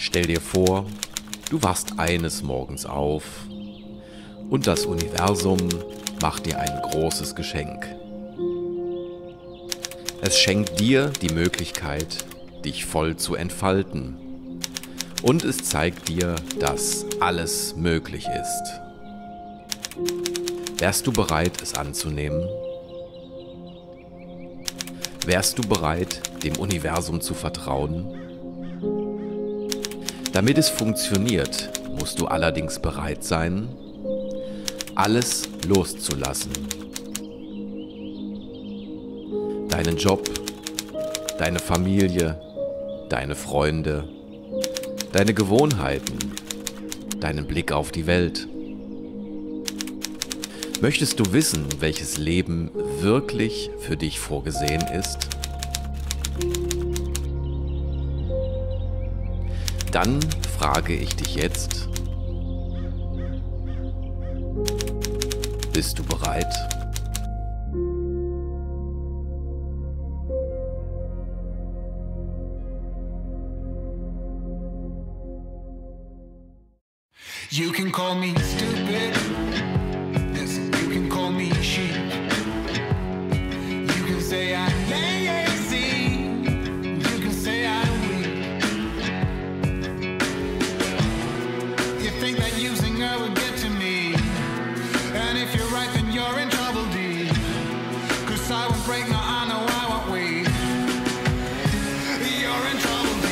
Stell dir vor, du wachst eines Morgens auf und das Universum macht dir ein großes Geschenk. Es schenkt dir die Möglichkeit, dich voll zu entfalten. Und es zeigt dir, dass alles möglich ist. Wärst du bereit, es anzunehmen? Wärst du bereit, dem Universum zu vertrauen? Damit es funktioniert, musst du allerdings bereit sein, alles loszulassen. Deinen Job, deine Familie, deine Freunde, deine Gewohnheiten, deinen Blick auf die Welt. Möchtest du wissen, welches Leben wirklich für dich vorgesehen ist? Dann frage ich dich jetzt, bist du bereit? You can call me stupid, listen, you can call me sheep. You can say I'm lazy, you can say I'm weak. You think that using her will get to me, and if you're right then you're in trouble deep. 'Cause I won't break, no I know I won't wait. You're in trouble deep.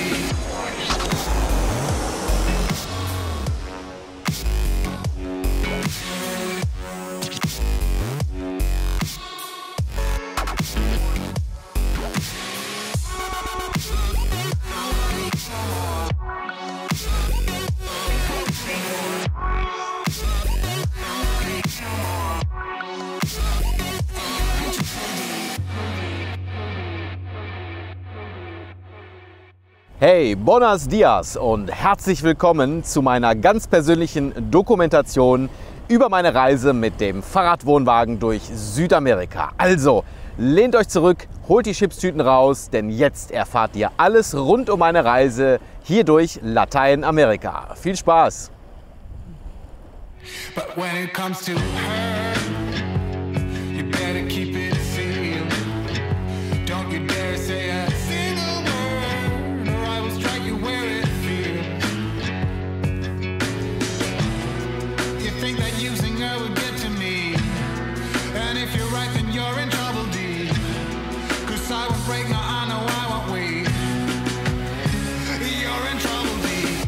Hey, buenos dias und herzlich willkommen zu meiner ganz persönlichen Dokumentation über meine Reise mit dem Fahrradwohnwagen durch Südamerika. Also, lehnt euch zurück, holt die Chipstüten raus, denn jetzt erfahrt ihr alles rund um meine Reise hier durch Lateinamerika. Viel Spaß! But when it comes to her, you better keep it sealed. Don't you dare say a single word, or I will strike you where it feels. You think that using her will get to me, and if you're right then you're in trouble deep. 'Cause I won't break, no I know I won't wait. You're in trouble deep.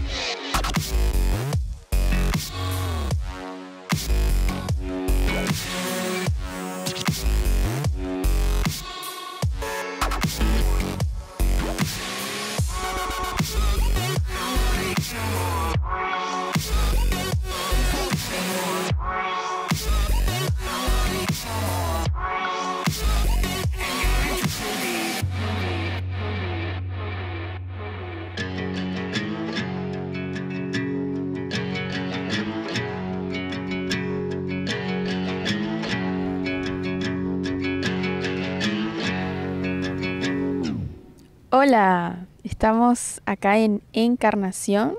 Hola, estamos acá en Encarnación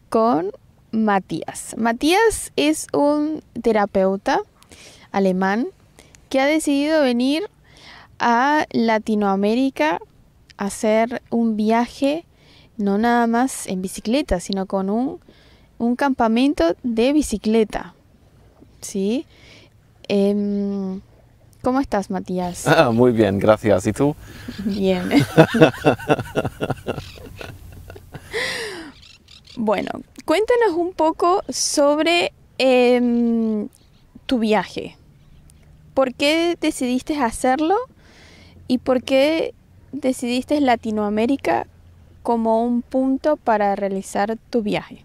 con Matías. Matías es un terapeuta alemán que ha decidido venir a Latinoamérica a hacer un viaje, no nada más en bicicleta, sino con un campamento de bicicleta. ¿Sí? ¿Cómo estás, Matías? Muy bien, gracias. ¿Y tú? Bien. Bueno, cuéntanos un poco sobre tu viaje. ¿Por qué decidiste hacerlo? ¿Y por qué decidiste Latinoamérica como un punto para realizar tu viaje?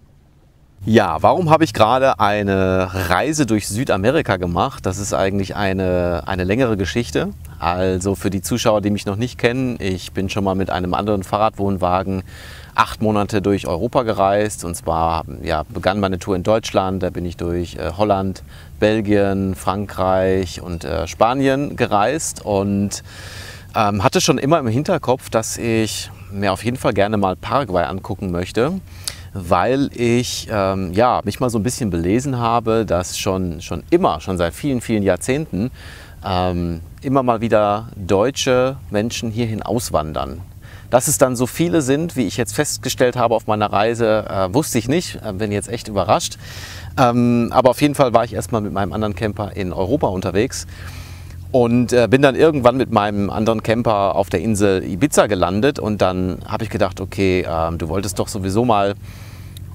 Ja, warum habe ich gerade eine Reise durch Südamerika gemacht? Das ist eigentlich eine längere Geschichte. Also für die Zuschauer, die mich noch nicht kennen, ich bin schon mal mit einem anderen Fahrradwohnwagen 8 Monate durch Europa gereist. Und zwar begann meine Tour in Deutschland, da bin ich durch Holland, Belgien, Frankreich und Spanien gereist und hatte schon immer im Hinterkopf, dass ich mir auf jeden Fall gerne mal Paraguay angucken möchte, weil ich ja, mich mal so ein bisschen belesen habe, dass schon seit vielen, vielen Jahrzehnten immer mal wieder deutsche Menschen hierhin auswandern. Dass es dann so viele sind, wie ich jetzt festgestellt habe auf meiner Reise, wusste ich nicht, bin jetzt echt überrascht. Aber auf jeden Fall war ich erstmal mit meinem anderen Camper in Europa unterwegs und bin dann irgendwann mit meinem anderen Camper auf der Insel Ibiza gelandet. Und dann habe ich gedacht, okay, du wolltest doch sowieso mal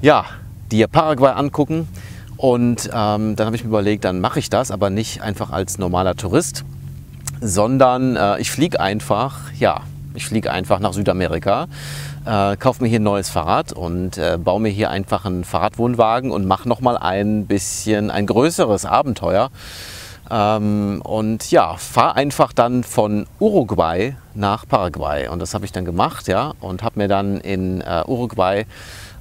ja, dir Paraguay angucken. Und dann habe ich mir überlegt, dann mache ich das, aber nicht einfach als normaler Tourist, sondern ich fliege einfach nach Südamerika, kaufe mir hier ein neues Fahrrad und baue mir hier einfach einen Fahrradwohnwagen und mache nochmal ein größeres Abenteuer. Und ja, fahre einfach dann von Uruguay nach Paraguay. Und das habe ich dann gemacht, ja, und habe mir dann in Uruguay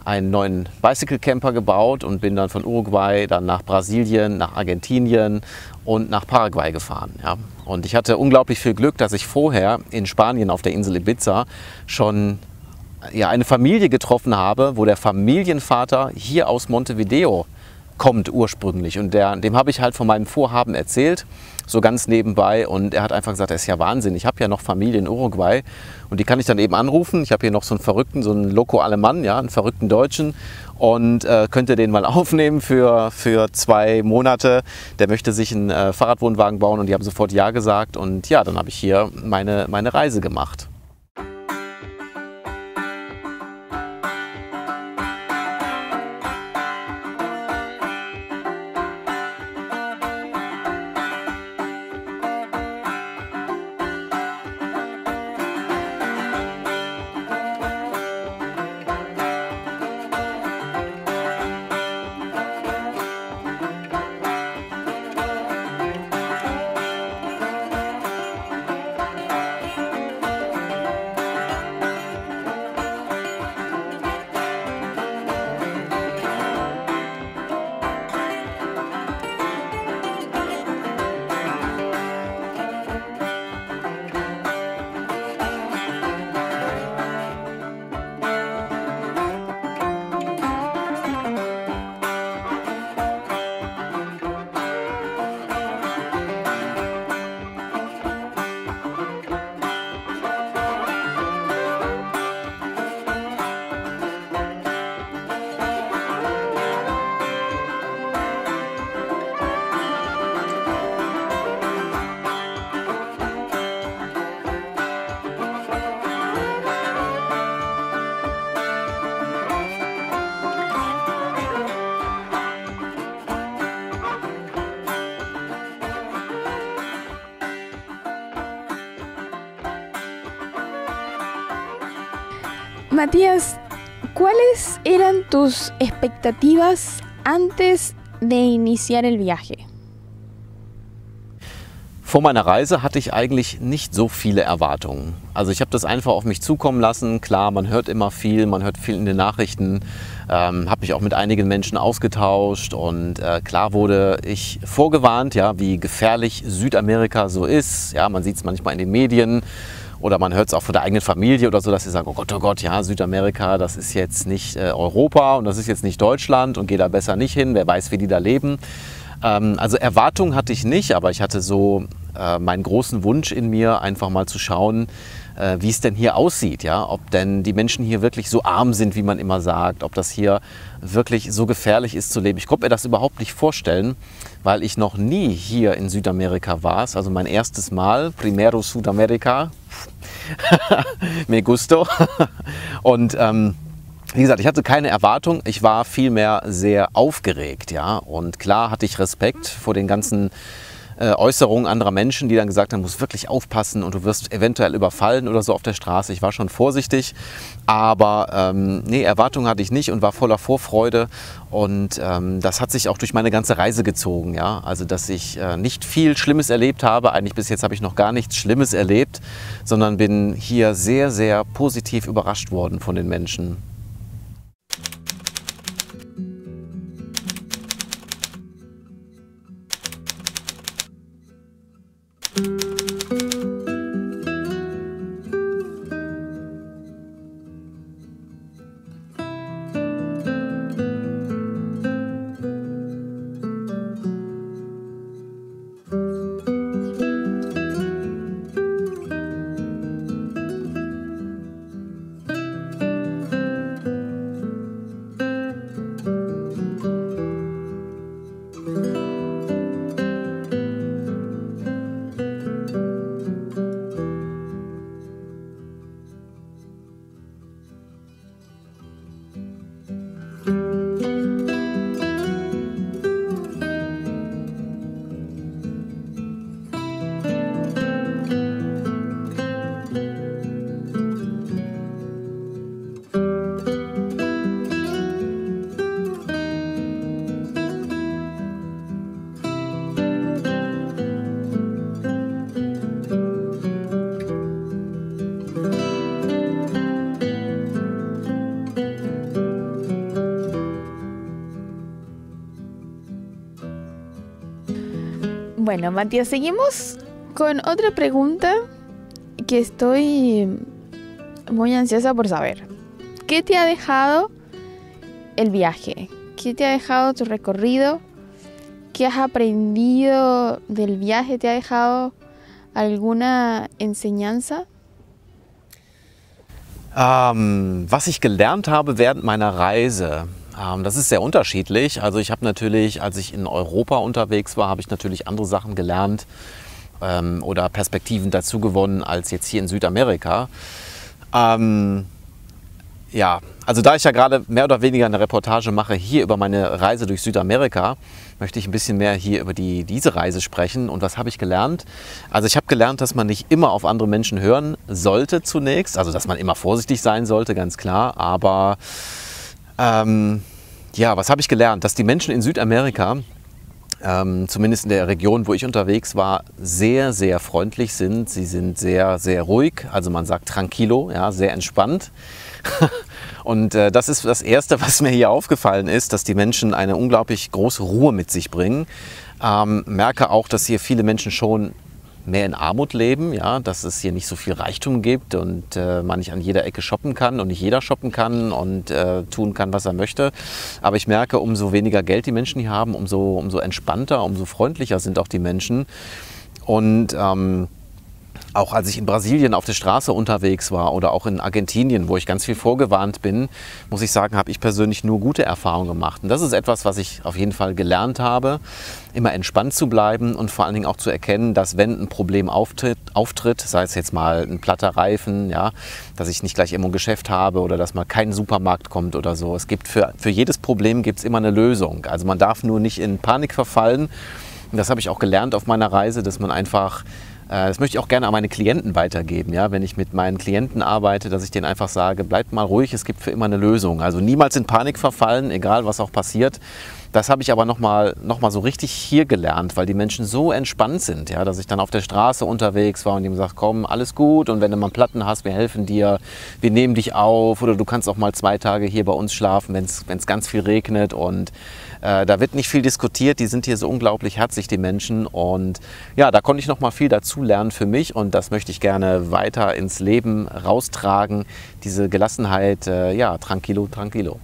einen neuen Bicycle Camper gebaut und bin dann von Uruguay dann nach Brasilien, nach Argentinien und nach Paraguay gefahren. Ja. Und ich hatte unglaublich viel Glück, dass ich vorher in Spanien auf der Insel Ibiza schon ja, eine Familie getroffen habe, wo der Familienvater hier aus Montevideo kommt ursprünglich. Und dem habe ich halt von meinem Vorhaben erzählt, so ganz nebenbei. Und er hat einfach gesagt, das ist ja Wahnsinn, ich habe ja noch Familie in Uruguay und die kann ich dann eben anrufen. Ich habe hier noch so einen Loco Alemann, ja, einen verrückten Deutschen und könnte den mal aufnehmen für 2 Monate. Der möchte sich einen Fahrradwohnwagen bauen und die haben sofort ja gesagt. Und ja, dann habe ich hier meine Reise gemacht. Matías, ¿cuáles eran tus expectativas antes de iniciar el viaje? Vor meiner Reise hatte ich eigentlich nicht so viele Erwartungen. Also ich habe das einfach auf mich zukommen lassen. Klar, man hört immer viel, man hört viel in den Nachrichten, habe mich auch mit einigen Menschen ausgetauscht und klar wurde ich vorgewarnt, ja, wie gefährlich Südamerika so ist. Ja, man sieht es manchmal in den Medien oder man hört es auch von der eigenen Familie oder so, dass sie sagen, oh Gott, ja, Südamerika, das ist jetzt nicht Europa und das ist jetzt nicht Deutschland und geh da besser nicht hin, wer weiß, wie die da leben. Also Erwartungen hatte ich nicht, aber ich hatte so meinen großen Wunsch in mir, einfach mal zu schauen, wie es denn hier aussieht, ja? Ob denn die Menschen hier wirklich so arm sind, wie man immer sagt, ob das hier wirklich so gefährlich ist zu leben. Ich konnte mir das überhaupt nicht vorstellen, weil ich noch nie hier in Südamerika war. Also mein erstes Mal, Primero Südamerika, me gusto. Und wie gesagt, ich hatte keine Erwartung, ich war vielmehr sehr aufgeregt, ja. Und klar hatte ich Respekt vor den ganzen Äußerungen anderer Menschen, die dann gesagt haben, du musst wirklich aufpassen und du wirst eventuell überfallen oder so auf der Straße. Ich war schon vorsichtig, aber nee, Erwartungen hatte ich nicht und war voller Vorfreude und das hat sich auch durch meine ganze Reise gezogen, ja. Also, dass ich nicht viel Schlimmes erlebt habe, eigentlich bis jetzt habe ich noch gar nichts Schlimmes erlebt, sondern bin hier sehr, sehr positiv überrascht worden von den Menschen. Bueno, Matías, seguimos con otra pregunta que estoy muy ansiosa por saber. ¿Qué te ha dejado el viaje? ¿Qué te ha dejado tu recorrido? ¿Qué has aprendido del viaje? ¿Te ha dejado alguna enseñanza? Was ich gelernt habe während meiner Reise, das ist sehr unterschiedlich. Also ich habe natürlich, als ich in Europa unterwegs war, habe ich natürlich andere Sachen gelernt oder Perspektiven dazu gewonnen als jetzt hier in Südamerika. Ja, also da ich ja gerade mehr oder weniger eine Reportage mache hier über meine Reise durch Südamerika, möchte ich ein bisschen mehr hier über diese Reise sprechen. Und was habe ich gelernt? Also ich habe gelernt, dass man nicht immer auf andere Menschen hören sollte zunächst. Also dass man immer vorsichtig sein sollte, ganz klar. Aber ja, was habe ich gelernt? Dass die Menschen in Südamerika, zumindest in der Region, wo ich unterwegs war, sehr, sehr freundlich sind. Sie sind sehr, sehr ruhig. Also man sagt tranquilo, ja, sehr entspannt. Und das ist das Erste, was mir hier aufgefallen ist, dass die Menschen eine unglaublich große Ruhe mit sich bringen. Merke auch, dass hier viele Menschen schon mehr in Armut leben, ja, dass es hier nicht so viel Reichtum gibt und man nicht an jeder Ecke shoppen kann und nicht jeder shoppen kann und tun kann, was er möchte. Aber ich merke, umso weniger Geld die Menschen hier haben, umso entspannter, umso freundlicher sind auch die Menschen. Und auch als ich in Brasilien auf der Straße unterwegs war oder auch in Argentinien, wo ich ganz viel vorgewarnt bin, muss ich sagen, habe ich persönlich nur gute Erfahrungen gemacht. Und das ist etwas, was ich auf jeden Fall gelernt habe, immer entspannt zu bleiben und vor allen Dingen auch zu erkennen, dass wenn ein Problem auftritt, sei es jetzt mal ein platter Reifen, ja, dass ich nicht gleich immer ein Geschäft habe oder dass mal kein Supermarkt kommt oder so. Es gibt für jedes Problem gibt es immer eine Lösung. Also man darf nur nicht in Panik verfallen. Und das habe ich auch gelernt auf meiner Reise, dass man einfach, das möchte ich auch gerne an meine Klienten weitergeben, ja? Wenn ich mit meinen Klienten arbeite, dass ich denen einfach sage, bleibt mal ruhig, es gibt für immer eine Lösung. Also niemals in Panik verfallen, egal was auch passiert. Das habe ich aber noch mal so richtig hier gelernt, weil die Menschen so entspannt sind, ja? Dass ich dann auf der Straße unterwegs war und ihm sagt, komm, alles gut und wenn du mal einen Platten hast, wir helfen dir, wir nehmen dich auf oder du kannst auch mal 2 Tage hier bei uns schlafen, wenn es ganz viel regnet und da wird nicht viel diskutiert, die sind hier so unglaublich herzlich, die Menschen. Und ja, da konnte ich noch mal viel dazu lernen für mich und das möchte ich gerne weiter ins Leben raustragen. Diese Gelassenheit, ja, tranquilo, tranquilo.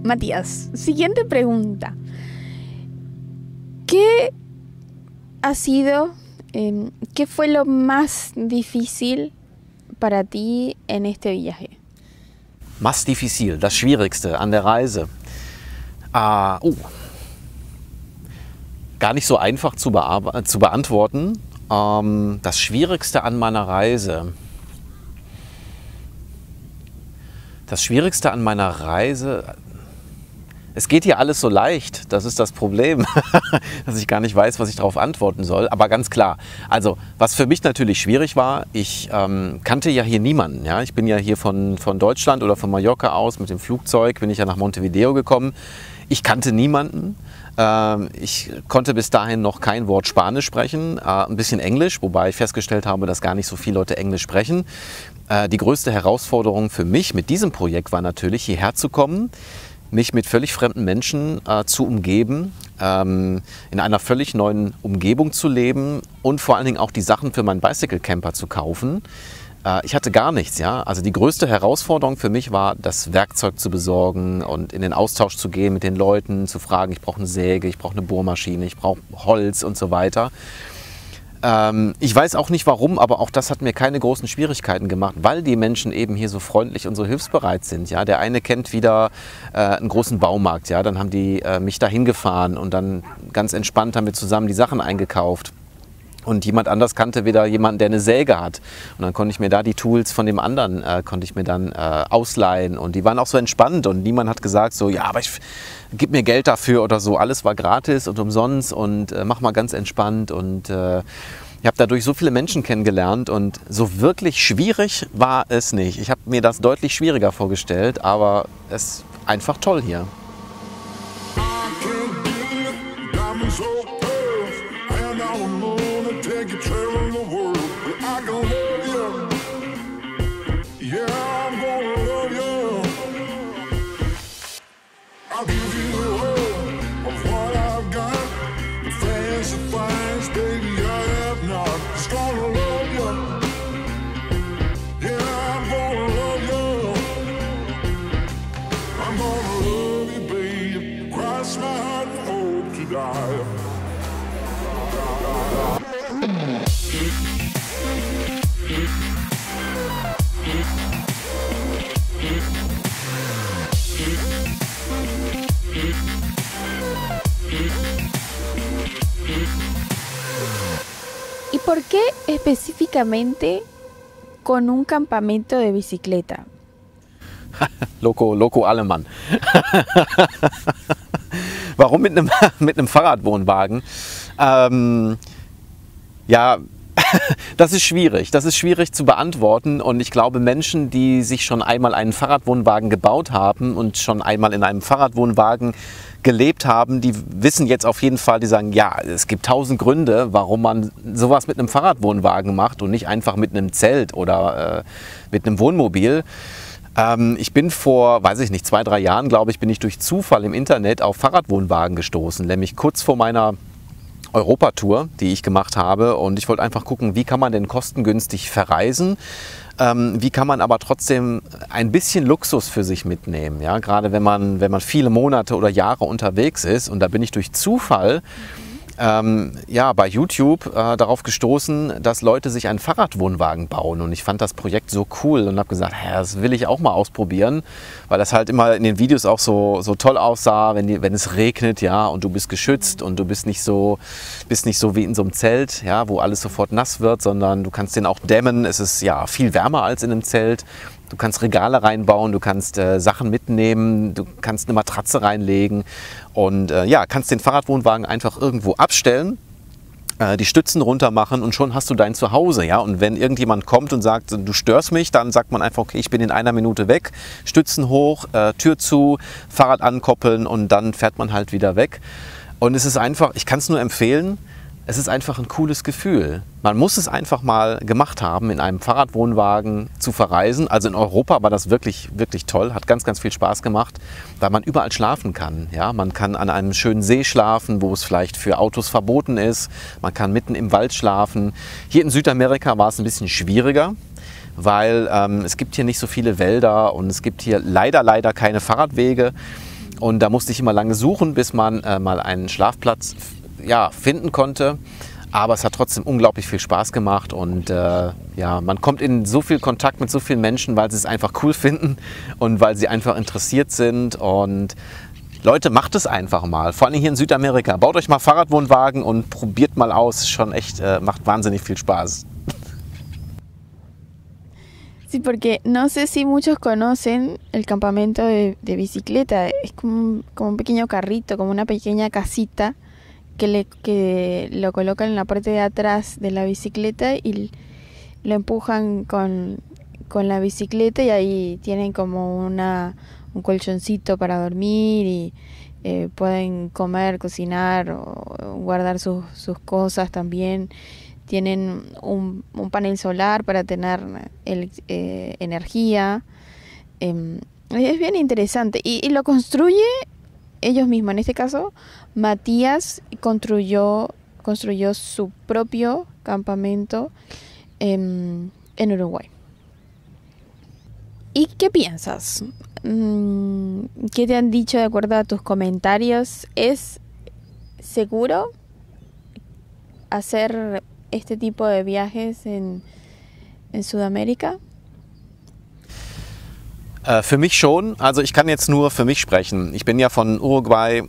Matías, siguiente pregunta. ¿Qué ha sido, qué fue lo más difícil para ti en este viaje? Más difícil, das Schwierigste an der Reise. Gar nicht so einfach zu beantworten. Das Schwierigste an meiner Reise. Das Schwierigste an meiner Reise. Es geht hier alles so leicht, das ist das Problem, dass ich gar nicht weiß, was ich darauf antworten soll. Aber ganz klar, also was für mich natürlich schwierig war, ich kannte ja hier niemanden. Ja? Ich bin ja hier von Deutschland oder von Mallorca aus mit dem Flugzeug, bin ich ja nach Montevideo gekommen. Ich kannte niemanden. Ich konnte bis dahin noch kein Wort Spanisch sprechen, ein bisschen Englisch, wobei ich festgestellt habe, dass gar nicht so viele Leute Englisch sprechen. Die größte Herausforderung für mich mit diesem Projekt war natürlich, hierher zu kommen, mich mit völlig fremden Menschen zu umgeben, in einer völlig neuen Umgebung zu leben und vor allen Dingen auch die Sachen für meinen Bicycle Camper zu kaufen. Ich hatte gar nichts, ja. Also die größte Herausforderung für mich war, das Werkzeug zu besorgen und in den Austausch zu gehen mit den Leuten, zu fragen, ich brauche eine Säge, ich brauche eine Bohrmaschine, ich brauche Holz und so weiter. Ich weiß auch nicht warum, aber auch das hat mir keine großen Schwierigkeiten gemacht, weil die Menschen eben hier so freundlich und so hilfsbereit sind. Ja? Der eine kennt wieder einen großen Baumarkt, ja? Dann haben die mich dahin gefahren und dann ganz entspannt haben wir zusammen die Sachen eingekauft. Und jemand anders kannte wieder jemanden, der eine Säge hat. Und dann konnte ich mir da die Tools von dem anderen konnte ich mir dann ausleihen. Und die waren auch so entspannt und niemand hat gesagt so, ja, aber gib mir Geld dafür oder so. Alles war gratis und umsonst und mach mal ganz entspannt. Und ich habe dadurch so viele Menschen kennengelernt und so wirklich schwierig war es nicht. Ich habe mir das deutlich schwieriger vorgestellt, aber es ist einfach toll hier. ¿Y por qué específicamente con un campamento de bicicleta? Loco Allemann. Warum mit einem Fahrradwohnwagen? Ja, das ist schwierig. Das ist schwierig zu beantworten. Und ich glaube, Menschen, die sich schon einmal einen Fahrradwohnwagen gebaut haben und schon einmal in einem Fahrradwohnwagen gelebt haben, die wissen jetzt auf jeden Fall, die sagen, ja, es gibt 1000 Gründe, warum man sowas mit einem Fahrradwohnwagen macht und nicht einfach mit einem Zelt oder mit einem Wohnmobil. Ich bin vor, weiß ich nicht, 2, 3 Jahren, glaube ich, bin ich durch Zufall im Internet auf Fahrradwohnwagen gestoßen, nämlich kurz vor meiner Europatour, die ich gemacht habe, und ich wollte einfach gucken, wie kann man denn kostengünstig verreisen, wie kann man aber trotzdem ein bisschen Luxus für sich mitnehmen, ja? Gerade wenn man viele Monate oder Jahre unterwegs ist, und da bin ich durch Zufall ja, bei YouTube darauf gestoßen, dass Leute sich einen Fahrradwohnwagen bauen, und ich fand das Projekt so cool und habe gesagt, das will ich auch mal ausprobieren, weil das halt immer in den Videos auch so toll aussah, wenn es regnet, ja, und du bist geschützt und du bist nicht so wie in so einem Zelt, ja, wo alles sofort nass wird, sondern du kannst den auch dämmen. Es ist ja viel wärmer als in einem Zelt. Du kannst Regale reinbauen, du kannst Sachen mitnehmen, du kannst eine Matratze reinlegen und ja, kannst den Fahrradwohnwagen einfach irgendwo abstellen, die Stützen runter machen und schon hast du dein Zuhause. Ja? Und wenn irgendjemand kommt und sagt, du störst mich, dann sagt man einfach, okay, ich bin in 1 Minute weg, Stützen hoch, Tür zu, Fahrrad ankoppeln und dann fährt man halt wieder weg. Und es ist einfach, ich kann es nur empfehlen, es ist einfach ein cooles Gefühl. Man muss es einfach mal gemacht haben, in einem Fahrradwohnwagen zu verreisen. Also in Europa war das wirklich, wirklich toll, hat ganz, ganz viel Spaß gemacht, weil man überall schlafen kann. Ja? Man kann an einem schönen See schlafen, wo es vielleicht für Autos verboten ist. Man kann mitten im Wald schlafen. Hier in Südamerika war es ein bisschen schwieriger, weil es gibt hier nicht so viele Wälder und es gibt hier leider keine Fahrradwege. Und da musste ich immer lange suchen, bis man mal einen Schlafplatz finden konnte, aber es hat trotzdem unglaublich viel Spaß gemacht und ja, man kommt in so viel Kontakt mit so vielen Menschen, weil sie es einfach cool finden und weil sie einfach interessiert sind. Und Leute, macht es einfach mal, vor allem hier in Südamerika. Baut euch mal Fahrradwohnwagen und probiert mal aus, schon echt, macht wahnsinnig viel Spaß. Sí, porque no sé si muchos conocen el campamento de bicicleta. Es como un pequeño carrito, como una pequeña casita que lo colocan en la parte de atrás de la bicicleta y lo empujan con la bicicleta, y ahí tienen como un colchoncito para dormir y pueden comer, cocinar o guardar sus cosas también. Tienen un panel solar para tener energía. Es bien interesante y lo construye ellos mismos. En este caso, Matías construyó su propio campamento en Uruguay. ¿Y qué piensas? ¿Qué te han dicho de acuerdo a tus comentarios? ¿Es seguro hacer este tipo de viajes en Südamerika? Für mich schon. Also ich kann jetzt nur für mich sprechen. Ich bin ja von Uruguay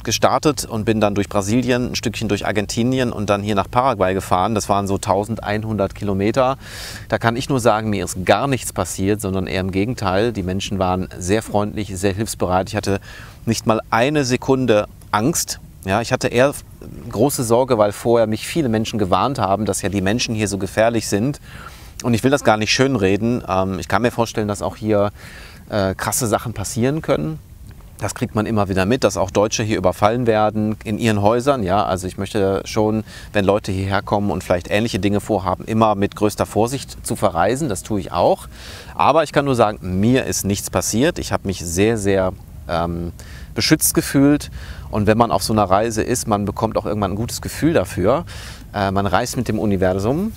gestartet und bin dann durch Brasilien, ein Stückchen durch Argentinien und dann hier nach Paraguay gefahren. Das waren so 1100 Kilometer. Da kann ich nur sagen, mir ist gar nichts passiert, sondern eher im Gegenteil. Die Menschen waren sehr freundlich, sehr hilfsbereit. Ich hatte nicht mal eine Sekunde Angst. Ja, ich hatte eher große Sorge, weil vorher mich viele Menschen gewarnt haben, dass ja die Menschen hier so gefährlich sind. Und ich will das gar nicht schönreden. Ich kann mir vorstellen, dass auch hier krasse Sachen passieren können. Das kriegt man immer wieder mit, dass auch Deutsche hier überfallen werden in ihren Häusern. Ja, also ich möchte schon, wenn Leute hierher kommen und vielleicht ähnliche Dinge vorhaben, immer mit größter Vorsicht zu verreisen. Das tue ich auch. Aber ich kann nur sagen, mir ist nichts passiert. Ich habe mich sehr, sehr beschützt gefühlt. Und wenn man auf so einer Reise ist, man bekommt auch irgendwann ein gutes Gefühl dafür. Man reist mit dem Universum.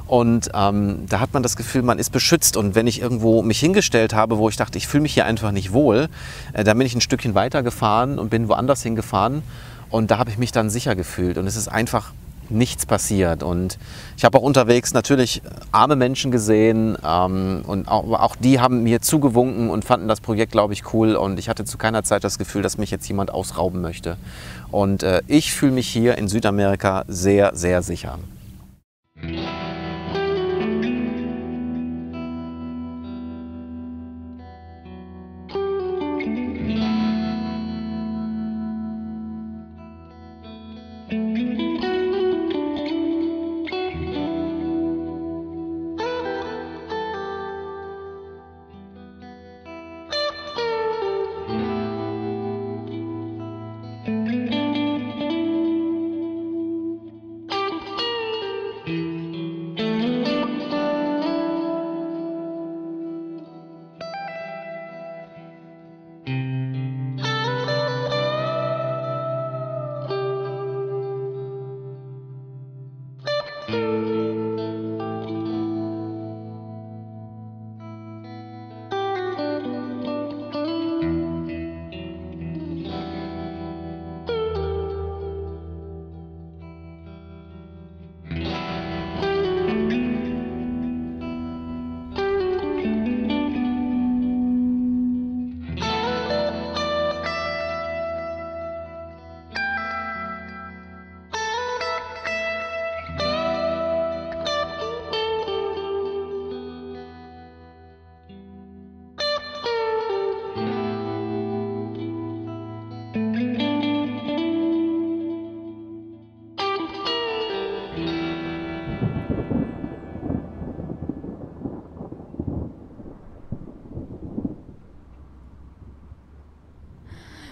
Und da hat man das Gefühl, man ist beschützt. Und wenn ich irgendwo mich hingestellt habe, wo ich dachte, ich fühle mich hier einfach nicht wohl, dann bin ich ein Stückchen weiter gefahren und bin woanders hingefahren. Und da habe ich mich dann sicher gefühlt. Und es ist einfach nichts passiert. Und ich habe auch unterwegs natürlich arme Menschen gesehen. Und auch die haben mir zugewunken und fanden das Projekt, glaube ich, cool. Und ich hatte zu keiner Zeit das Gefühl, dass mich jetzt jemand ausrauben möchte. Und ich fühle mich hier in Südamerika sehr, sehr sicher.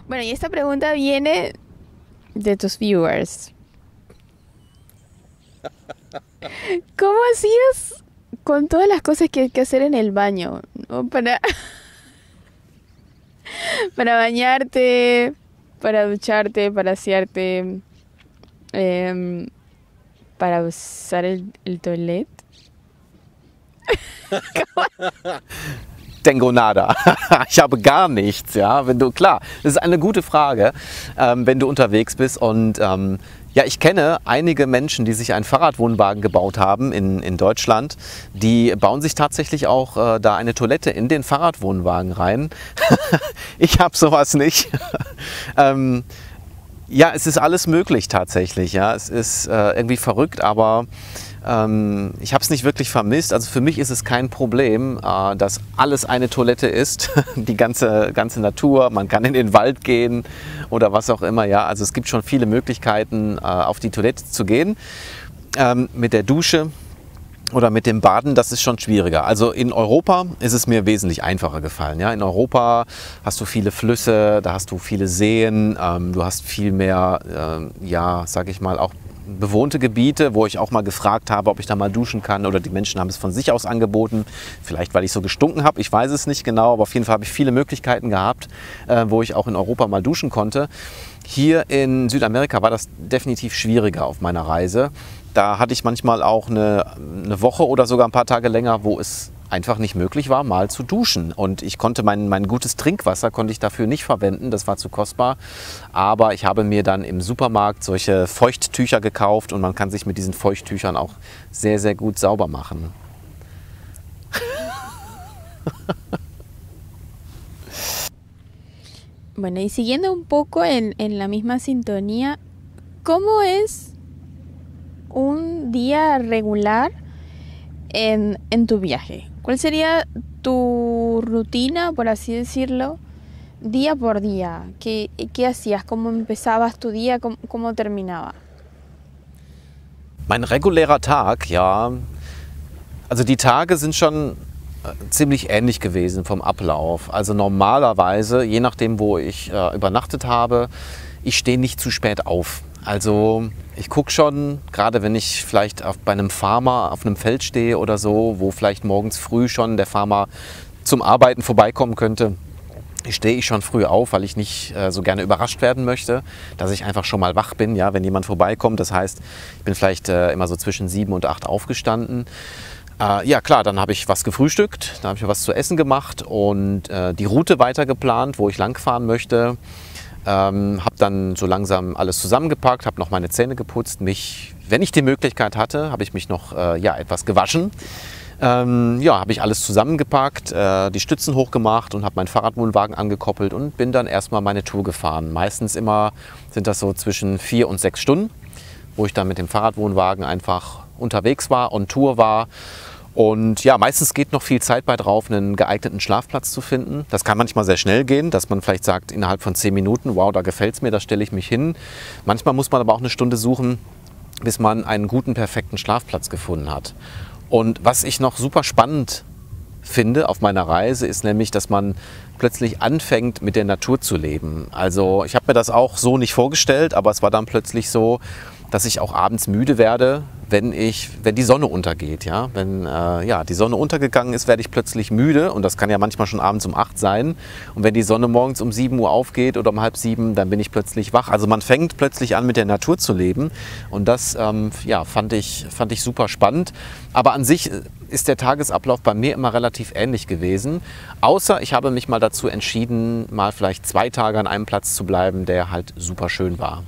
Bueno, y esta pregunta viene de tus viewers. ¿Cómo hacías con todas las cosas que hay que hacer en el baño, ¿no? Para bañarte, para ducharte, para asearte, para usar el toilet? Tengo nada. Ich habe gar nichts. Ja, klar, das ist eine gute Frage, wenn du unterwegs bist. Und ja, ich kenne einige Menschen, die sich einen Fahrradwohnwagen gebaut haben in Deutschland. Die bauen sich tatsächlich auch da eine Toilette in den Fahrradwohnwagen rein. Ich habe sowas nicht. Ja, es ist alles möglich tatsächlich. Ja, es ist irgendwie verrückt, aber ich habe es nicht wirklich vermisst. Also für mich ist es kein Problem, dass alles eine Toilette ist, die ganze Natur. Man kann in den Wald gehen oder was auch immer. Ja, also es gibt schon viele Möglichkeiten, auf die Toilette zu gehen. Mit der Dusche oder mit dem Baden, das ist schon schwieriger. Also in Europa ist es mir wesentlich einfacher gefallen. Ja? In Europa hast du viele Flüsse, da hast du viele Seen, du hast viel mehr, ja, sag ich mal, auch bewohnte Gebiete, wo ich auch mal gefragt habe, ob ich da mal duschen kann, oder die Menschen haben es von sich aus angeboten. Vielleicht, weil ich so gestunken habe, ich weiß es nicht genau, aber auf jeden Fall habe ich viele Möglichkeiten gehabt, wo ich auch in Europa mal duschen konnte. Hier in Südamerika war das definitiv schwieriger auf meiner Reise. Da hatte ich manchmal auch eine Woche oder sogar ein paar Tage länger, wo es einfach nicht möglich war, mal zu duschen. Und ich konnte mein gutes Trinkwasser konnte ich dafür nicht verwenden, das war zu kostbar. Aber ich habe mir dann im Supermarkt solche Feuchttücher gekauft und man kann sich mit diesen Feuchttüchern auch sehr, sehr gut sauber machen. Bueno, y siguiendo un poco en la misma sintonía, ¿cómo es un día regular en tu viaje? ¿Cuál sería tu rutina, por así decirlo, día por día? ¿Qué hacías? ¿Cómo empezabas tu día? ¿Cómo terminaba? Mein regulärer Tag, ja, also die Tage sind schon ziemlich ähnlich gewesen vom Ablauf. Also normalerweise, je nachdem, wo ich übernachtet habe, ich stehe nicht zu spät auf. Also ich gucke schon, gerade wenn ich vielleicht bei einem Farmer auf einem Feld stehe oder so, wo vielleicht morgens früh schon der Farmer zum Arbeiten vorbeikommen könnte, stehe ich schon früh auf, weil ich nicht so gerne überrascht werden möchte, dass ich einfach schon mal wach bin, ja, wenn jemand vorbeikommt. Das heißt, ich bin vielleicht immer so zwischen 7 und 8 aufgestanden. Ja klar, dann habe ich was gefrühstückt, dann habe ich mir was zu essen gemacht und die Route weiter geplant, wo ich langfahren möchte. Habe dann so langsam alles zusammengepackt, habe noch meine Zähne geputzt, wenn ich die Möglichkeit hatte, habe ich mich noch etwas gewaschen. Habe ich alles zusammengepackt, die Stützen hochgemacht und habe meinen Fahrradwohnwagen angekoppelt und bin dann erstmal meine Tour gefahren. Meistens immer sind das so zwischen 4 und 6 Stunden, wo ich dann mit dem Fahrradwohnwagen einfach unterwegs war, on Tour war. Und ja, meistens geht noch viel Zeit bei drauf, einen geeigneten Schlafplatz zu finden. Das kann manchmal sehr schnell gehen, dass man vielleicht sagt, innerhalb von 10 Minuten, wow, da gefällt es mir, da stelle ich mich hin. Manchmal muss man aber auch eine Stunde suchen, bis man einen guten, perfekten Schlafplatz gefunden hat. Und was ich noch super spannend finde auf meiner Reise, ist nämlich, dass man plötzlich anfängt, mit der Natur zu leben. Also ich habe mir das auch so nicht vorgestellt, aber es war dann plötzlich so, dass ich auch abends müde werde, wenn die Sonne untergeht. Ja? Wenn die Sonne untergegangen ist, werde ich plötzlich müde und das kann ja manchmal schon abends um 8 sein. Und wenn die Sonne morgens um 7 Uhr aufgeht oder um halb 7, dann bin ich plötzlich wach. Also man fängt plötzlich an, mit der Natur zu leben und das fand ich super spannend. Aber an sich ist der Tagesablauf bei mir immer relativ ähnlich gewesen, außer ich habe mich mal dazu entschieden, mal vielleicht 2 Tage an einem Platz zu bleiben, der halt super schön war.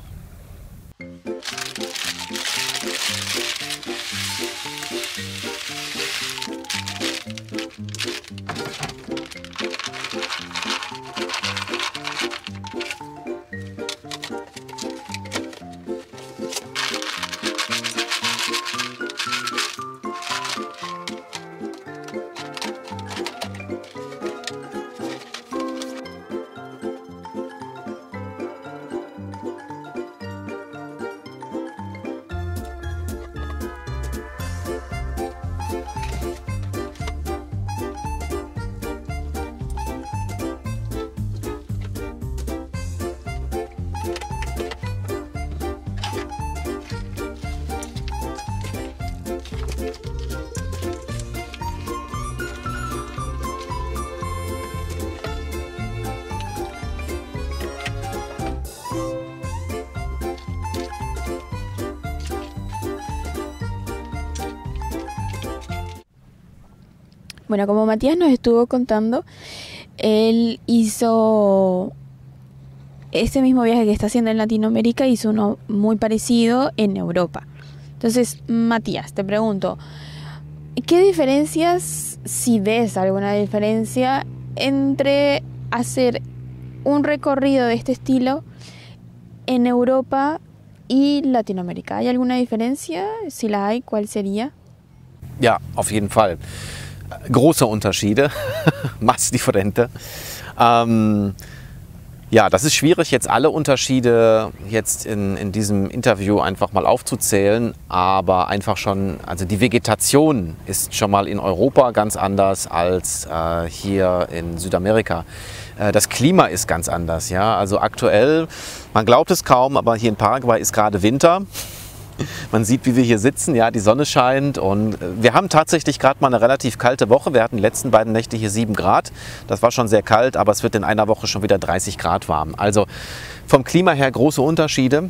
Bueno, como Matías nos estuvo contando, él hizo ese mismo viaje que está haciendo en Latinoamérica, hizo uno muy parecido en Europa. Entonces, Matías, te pregunto, ¿qué diferencias, si ves alguna diferencia, entre hacer un recorrido de este estilo en Europa y Latinoamérica? ¿Hay alguna diferencia? Si la hay, ¿cuál sería? Ja, auf jeden Fall. Große Unterschiede, más diferente. Das ist schwierig, jetzt alle Unterschiede jetzt in diesem Interview einfach mal aufzuzählen, aber einfach schon, also die Vegetation ist schon mal in Europa ganz anders als hier in Südamerika. Das Klima ist ganz anders, ja. Also aktuell, man glaubt es kaum, aber hier in Paraguay ist gerade Winter. Man sieht, wie wir hier sitzen, ja, die Sonne scheint und wir haben tatsächlich gerade mal eine relativ kalte Woche. Wir hatten die letzten beiden Nächte hier 7 Grad. Das war schon sehr kalt, aber es wird in einer Woche schon wieder 30 Grad warm. Also vom Klima her große Unterschiede.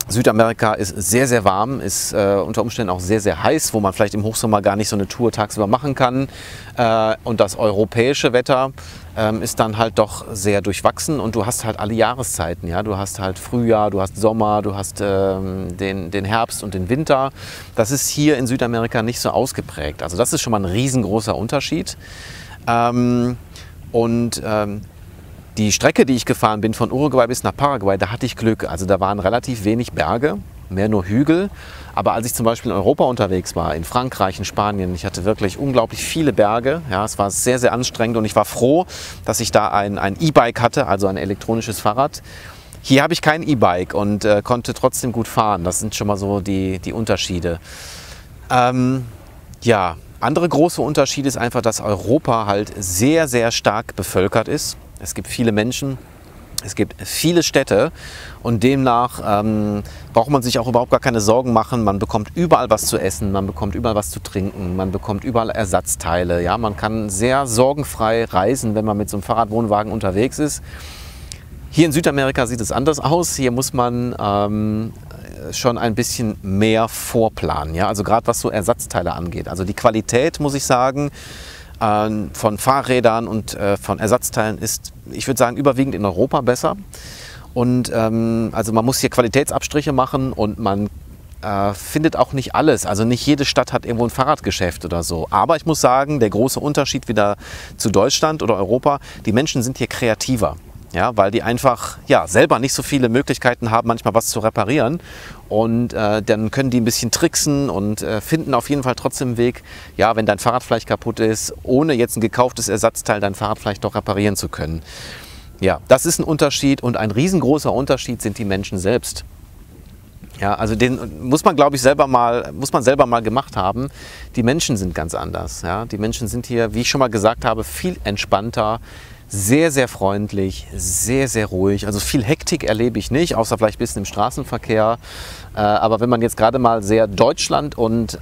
Südamerika ist sehr, sehr warm, ist unter Umständen auch sehr, sehr heiß, wo man vielleicht im Hochsommer gar nicht so eine Tour tagsüber machen kann. Und das europäische Wetter ist dann halt doch sehr durchwachsen und du hast halt alle Jahreszeiten. Ja? Du hast halt Frühjahr, du hast Sommer, du hast den Herbst und den Winter. Das ist hier in Südamerika nicht so ausgeprägt. Also das ist schon mal ein riesengroßer Unterschied. Die Strecke, die ich gefahren bin, von Uruguay bis nach Paraguay, da hatte ich Glück. Also da waren relativ wenig Berge, mehr nur Hügel. Aber als ich zum Beispiel in Europa unterwegs war, in Frankreich, in Spanien, ich hatte wirklich unglaublich viele Berge. Ja, es war sehr, sehr anstrengend und ich war froh, dass ich da ein E-Bike hatte, also ein elektronisches Fahrrad. Hier habe ich kein E-Bike und konnte trotzdem gut fahren. Das sind schon mal so die Unterschiede. Ja, andere große Unterschied ist einfach, dass Europa halt sehr, sehr stark bevölkert ist. Es gibt viele Menschen, es gibt viele Städte und demnach braucht man sich auch überhaupt gar keine Sorgen machen. Man bekommt überall was zu essen, man bekommt überall was zu trinken, man bekommt überall Ersatzteile. Ja? Man kann sehr sorgenfrei reisen, wenn man mit so einem Fahrradwohnwagen unterwegs ist. Hier in Südamerika sieht es anders aus. Hier muss man schon ein bisschen mehr vorplanen. Ja? Also gerade was so Ersatzteile angeht. Also die Qualität, muss ich sagen, von Fahrrädern und von Ersatzteilen ist, ich würde sagen, überwiegend in Europa besser. Und also man muss hier Qualitätsabstriche machen und man findet auch nicht alles. Also nicht jede Stadt hat irgendwo ein Fahrradgeschäft oder so. Aber ich muss sagen, der große Unterschied wieder zu Deutschland oder Europa, die Menschen sind hier kreativer. Ja, weil die einfach selber nicht so viele Möglichkeiten haben, manchmal was zu reparieren. Und dann können die ein bisschen tricksen und finden auf jeden Fall trotzdem einen Weg, ja, wenn dein Fahrrad vielleicht kaputt ist, ohne jetzt ein gekauftes Ersatzteil dein Fahrrad vielleicht doch reparieren zu können. Ja, das ist ein Unterschied und ein riesengroßer Unterschied sind die Menschen selbst. Ja, also den muss man, glaube ich, selber mal gemacht haben. Die Menschen sind ganz anders. Ja? Die Menschen sind hier, wie ich schon mal gesagt habe, viel entspannter. Sehr, sehr freundlich, sehr, sehr ruhig. Also viel Hektik erlebe ich nicht, außer vielleicht ein bisschen im Straßenverkehr. Aber wenn man jetzt gerade mal sehr Deutschland und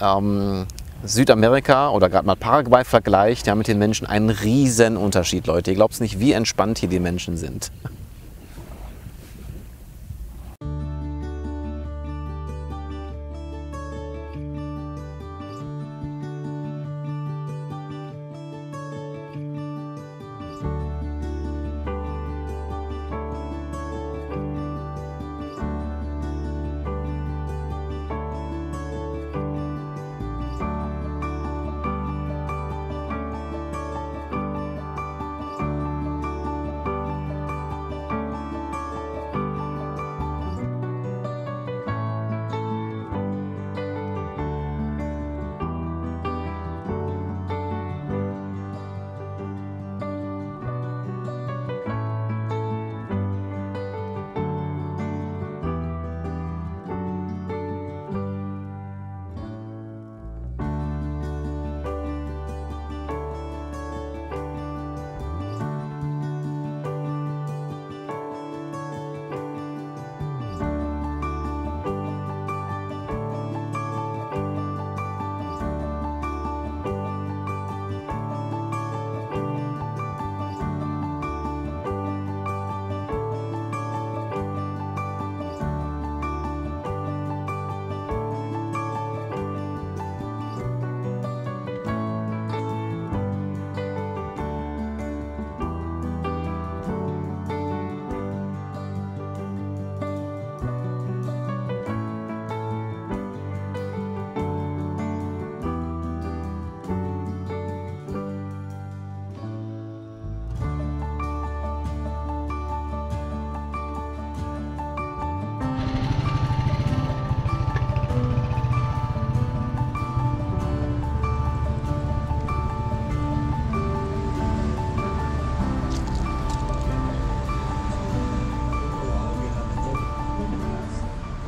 Südamerika oder gerade mal Paraguay vergleicht, ja, mit den Menschen einen riesen Unterschied, Leute. Ihr glaubt nicht, wie entspannt hier die Menschen sind.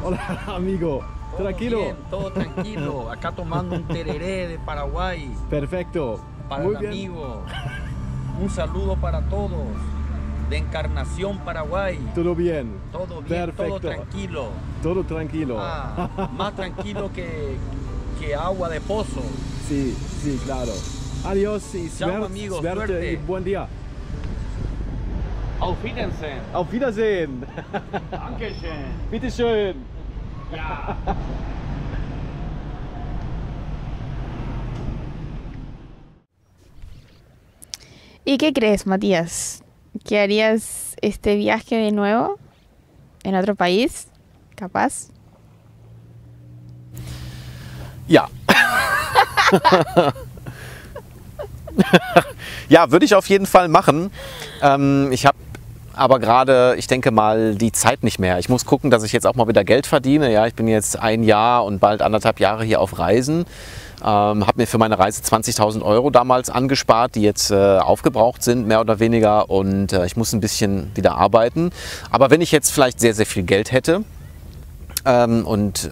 Hola, amigo. Tranquilo. Bien, todo tranquilo. Acá tomando un tereré de Paraguay. Perfecto. Para Muy el bien. amigo. Un saludo para todos. De Encarnación, Paraguay. Todo bien. Todo bien, Perfecto. todo tranquilo. Todo tranquilo. Ah, más tranquilo que agua de pozo. Sí, sí, claro. Adiós y Chao, amigo, suerte suerte. y buen día. Auf Wiedersehen. Auf Wiedersehen. Dankeschön. Bitte schön. ¿Y qué crees, Matías? ¿Que harías este viaje de nuevo en otro país? ¿Capaz? Ja. Ja, würde ich auf jeden Fall machen. Ich habe aber gerade, ich denke mal, die Zeit nicht mehr. Ich muss gucken, dass ich jetzt auch mal wieder Geld verdiene. Ja, ich bin jetzt 1 Jahr und bald 1,5 Jahre hier auf Reisen. Habe mir für meine Reise 20.000 € damals angespart, die jetzt aufgebraucht sind, mehr oder weniger. Und ich muss ein bisschen wieder arbeiten. Aber wenn ich jetzt vielleicht sehr, sehr viel Geld hätte, und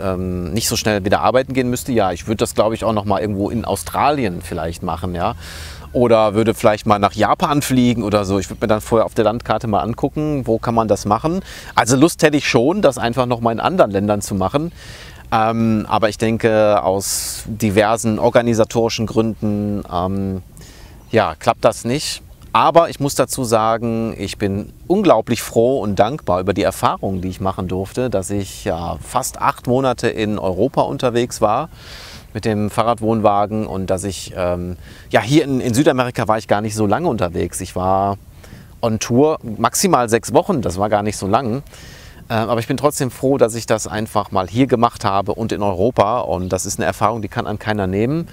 nicht so schnell wieder arbeiten gehen müsste, ja, ich würde das, glaube ich, auch noch mal irgendwo in Australien vielleicht machen, ja. Oder würde vielleicht mal nach Japan fliegen oder so. Ich würde mir dann vorher auf der Landkarte mal angucken, wo kann man das machen. Also Lust hätte ich schon, das einfach noch mal in anderen Ländern zu machen. Aber ich denke, aus diversen organisatorischen Gründen, ja, klappt das nicht. Aber ich muss dazu sagen, ich bin unglaublich froh und dankbar über die Erfahrungen, die ich machen durfte, dass ich ja fast 8 Monate in Europa unterwegs war mit dem Fahrradwohnwagen und dass ich, ja, hier in Südamerika war ich gar nicht so lange unterwegs. Ich war on Tour maximal 6 Wochen, das war gar nicht so lang. Aber ich bin trotzdem froh, dass ich das einfach mal hier gemacht habe und in Europa. Und das ist eine Erfahrung, die kann einem keiner nehmen.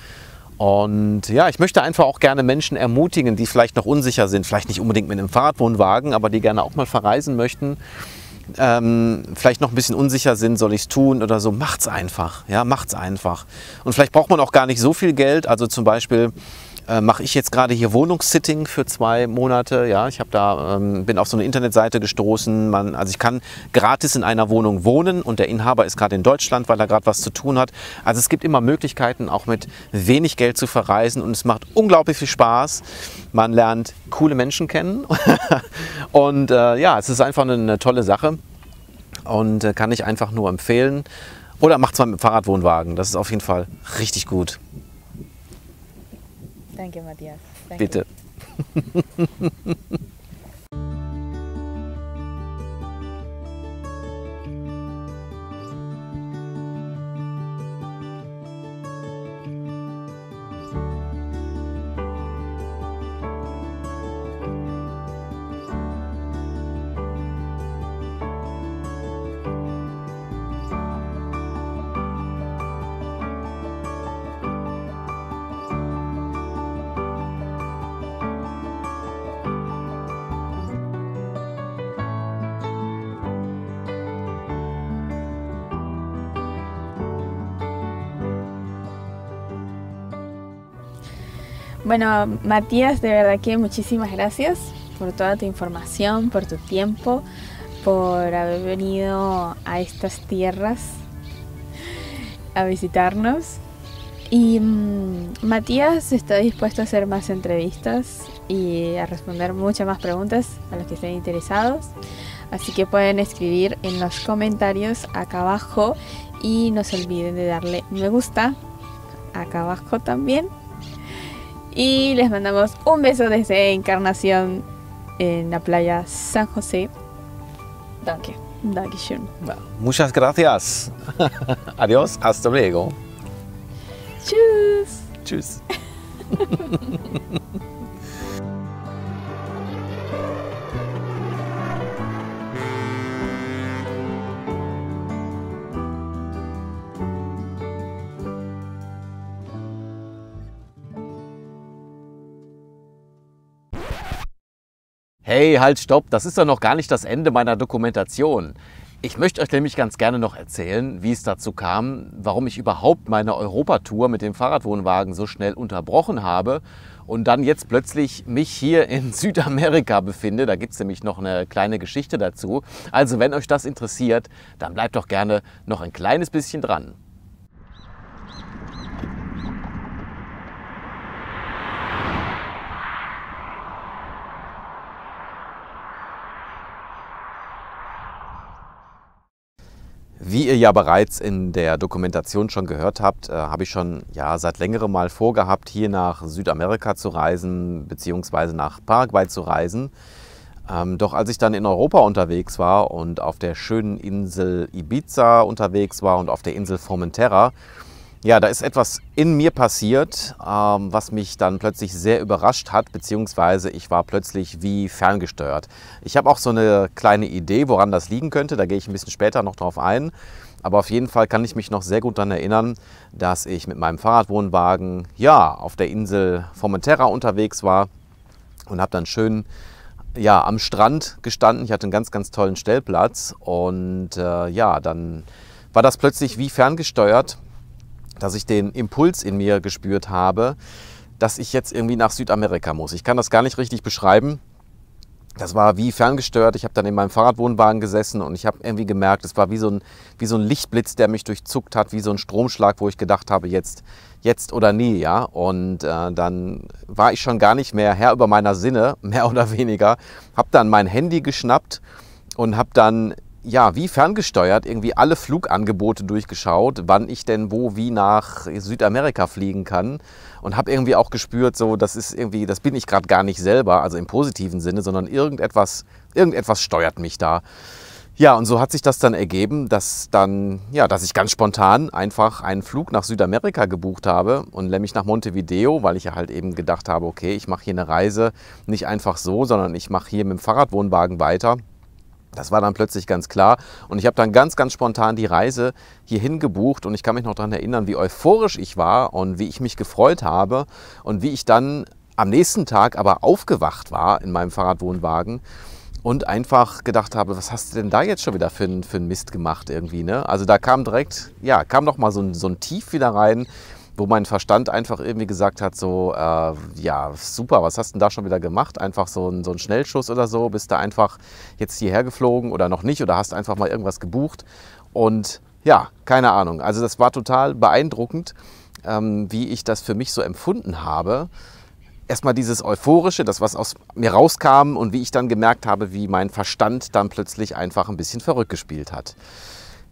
Und ja, ich möchte einfach auch gerne Menschen ermutigen, die vielleicht noch unsicher sind, vielleicht nicht unbedingt mit einem Fahrradwohnwagen, aber die gerne auch mal verreisen möchten, vielleicht noch ein bisschen unsicher sind, soll ich es tun oder so, macht's einfach, ja, macht's einfach. Und vielleicht braucht man auch gar nicht so viel Geld, also zum Beispiel mache ich jetzt gerade hier Wohnungssitting für 2 Monate. Ja, ich habe da, bin auf so eine Internetseite gestoßen. Also ich kann gratis in einer Wohnung wohnen und der Inhaber ist gerade in Deutschland, weil er gerade was zu tun hat. Also es gibt immer Möglichkeiten, auch mit wenig Geld zu verreisen und es macht unglaublich viel Spaß. Man lernt coole Menschen kennen und ja, es ist einfach eine tolle Sache und kann ich einfach nur empfehlen. Oder macht es mal mit dem Fahrradwohnwagen, das ist auf jeden Fall richtig gut. Danke, Matías. Danke. Bitte. Bueno, Matías, de verdad que muchísimas gracias por toda tu información, por tu tiempo, por haber venido a estas tierras a visitarnos. Y Matías está dispuesto a hacer más entrevistas y a responder muchas más preguntas a los que estén interesados. Así que pueden escribir en los comentarios acá abajo y no se olviden de darle me gusta acá abajo también. Y les mandamos un beso desde Encarnación en la playa San José. Danke. Dankeschön. Muchas gracias. Adiós, hasta luego. Tschüss. Tschüss. Hey, halt, stopp, das ist doch noch gar nicht das Ende meiner Dokumentation. Ich möchte euch nämlich ganz gerne noch erzählen, wie es dazu kam, warum ich überhaupt meine Europatour mit dem Fahrradwohnwagen so schnell unterbrochen habe und dann jetzt plötzlich mich hier in Südamerika befinde. Da gibt es nämlich noch eine kleine Geschichte dazu. Also wenn euch das interessiert, dann bleibt doch gerne noch ein kleines bisschen dran. Wie ihr ja bereits in der Dokumentation schon gehört habt, habe ich schon seit längerem mal vorgehabt, hier nach Südamerika zu reisen, beziehungsweise nach Paraguay zu reisen. Doch als ich dann in Europa unterwegs war und auf der schönen Insel Ibiza unterwegs war und auf der Insel Formentera, ja, da ist etwas in mir passiert, was mich dann plötzlich sehr überrascht hat, beziehungsweise ich war plötzlich wie ferngesteuert. Ich habe auch so eine kleine Idee, woran das liegen könnte, da gehe ich ein bisschen später noch drauf ein. Aber auf jeden Fall kann ich mich noch sehr gut daran erinnern, dass ich mit meinem Fahrradwohnwagen ja, auf der Insel Formentera unterwegs war und habe dann schön ja, am Strand gestanden. Ich hatte einen ganz, ganz tollen Stellplatz und ja, dann war das plötzlich wie ferngesteuert, dass ich den Impuls in mir gespürt habe, dass ich jetzt irgendwie nach Südamerika muss. Ich kann das gar nicht richtig beschreiben. Das war wie ferngesteuert. Ich habe dann in meinem Fahrradwohnwagen gesessen und ich habe irgendwie gemerkt, es war wie so ein Lichtblitz, der mich durchzuckt hat, wie so ein Stromschlag, wo ich gedacht habe, jetzt oder nie. Ja? Und dann war ich schon gar nicht mehr Herr über meiner Sinne, mehr oder weniger. Habe dann mein Handy geschnappt und habe dann ja, wie ferngesteuert irgendwie alle Flugangebote durchgeschaut, wann ich denn wo wie nach Südamerika fliegen kann und habe irgendwie auch gespürt, so das bin ich gerade gar nicht selber, also im positiven Sinne, sondern irgendetwas steuert mich da. Ja, und so hat sich das dann ergeben, dass ich ganz spontan einfach einen Flug nach Südamerika gebucht habe und nämlich nach Montevideo, weil ich ja halt eben gedacht habe, okay, ich mache hier eine Reise nicht einfach so, sondern ich mache hier mit dem Fahrradwohnwagen weiter. Das war dann plötzlich ganz klar und ich habe dann ganz, ganz spontan die Reise hierhin gebucht und ich kann mich noch daran erinnern, wie euphorisch ich war und wie ich mich gefreut habe und wie ich dann am nächsten Tag aber aufgewacht war in meinem Fahrradwohnwagen und einfach gedacht habe, was hast du denn da jetzt schon wieder für einen Mist gemacht irgendwie, ne? Also da kam noch mal so ein Tief wieder rein, wo mein Verstand einfach irgendwie gesagt hat, so, ja, super, was hast du denn da schon wieder gemacht? Einfach so ein Schnellschuss oder so, bist du einfach jetzt hierher geflogen oder noch nicht oder hast einfach mal irgendwas gebucht und ja, keine Ahnung. Also das war total beeindruckend, wie ich das für mich so empfunden habe. Erstmal dieses Euphorische, das was aus mir rauskam und wie ich dann gemerkt habe, wie mein Verstand dann plötzlich einfach ein bisschen verrückt gespielt hat.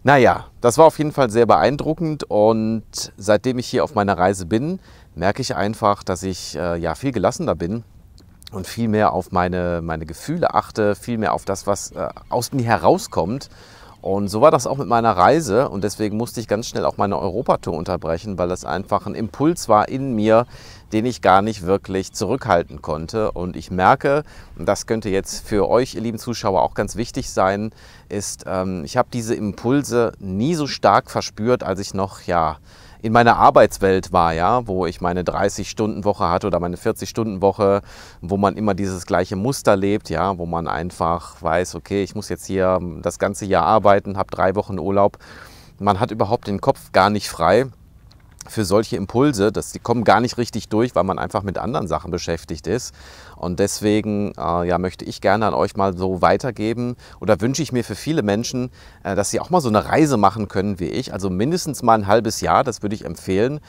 Naja, das war auf jeden Fall sehr beeindruckend und seitdem ich hier auf meiner Reise bin, merke ich einfach, dass ich viel gelassener bin und viel mehr auf meine Gefühle achte, viel mehr auf das, was aus mir herauskommt. Und so war das auch mit meiner Reise und deswegen musste ich ganz schnell auch meine Europatour unterbrechen, weil das einfach ein Impuls war in mir, den ich gar nicht wirklich zurückhalten konnte. Und ich merke, und das könnte jetzt für euch, ihr lieben Zuschauer, auch ganz wichtig sein, ist, ich habe diese Impulse nie so stark verspürt, als ich noch in meiner Arbeitswelt war, ja, wo ich meine 30-Stunden-Woche hatte oder meine 40-Stunden-Woche, wo man immer dieses gleiche Muster lebt, ja, wo man einfach weiß, okay, ich muss jetzt hier das ganze Jahr arbeiten, habe 3 Wochen Urlaub. Man hat überhaupt den Kopf gar nicht frei für solche Impulse, die kommen gar nicht richtig durch, weil man einfach mit anderen Sachen beschäftigt ist. Und deswegen möchte ich gerne an euch mal so weitergeben oder wünsche ich mir für viele Menschen, dass sie auch mal so eine Reise machen können wie ich. Also mindestens mal ein halbes Jahr, das würde ich empfehlen,